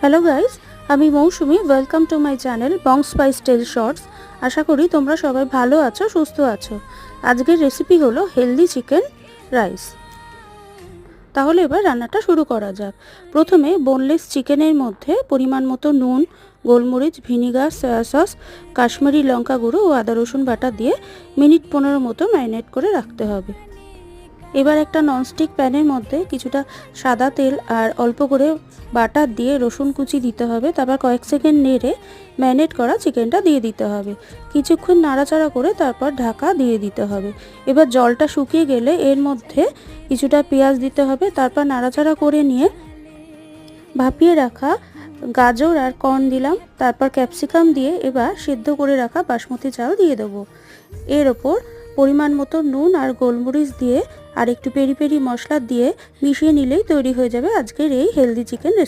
Hello guys, আমি Mousumi. Welcome to my channel Bong Spice Tale Shorts. আশা করি তোমরা সবাই ভালো আছো, সুস্থ আছো। আজকের রেসিপি হলো হেলদি চিকেন রাইস। তাহলে এবার রান্নাটা শুরু করা যাক। প্রথমে বোনলেস চিকেনের মধ্যে পরিমাণ মতো নুন, গোলমরিচ, ভিনিগার, সয়া সস, কাশ্মীরি লঙ্কা গুঁড়ো ও আদা রসুন বাটা দিয়ে মিনিট 15 মতো ম্যারিনেট করে রাখতে হবে। এবার একটা ননস্টিক প্যানের মধ্যে কিছুটা সাদা তেল আর অল্প করে বাটার দিয়ে রসুন কুচি দিতে হবে। তারপর কয়েক সেকেন্ড নেড়ে ম্যারিনেট করা চিকেনটা দিয়ে দিতে হবে। কিছুক্ষণ নাড়াচাড়া করে তারপর ঢাকা দিয়ে দিতে হবে। এবার জলটা শুকিয়ে গেলে এর মধ্যে কিছুটা পেঁয়াজ দিতে হবে। তারপর নাড়াচাড়া করে নিয়ে ভাপিয়ে রাখা গাজর আর কর্ন দিলাম। তারপর ক্যাপসিকাম দিয়ে এবার সিদ্ধ করে রাখা বাসমতি চাল দিয়ে দেবো। এর ওপর পরিমাণ মতো নুন আর গোলমরিচ দিয়ে আর একটু পেরি পেরি মশলা দিয়ে মিশিয়ে নিলেই তৈরি হয়ে যাবে আজকের এই হেলদি চিকেন রেসিপি।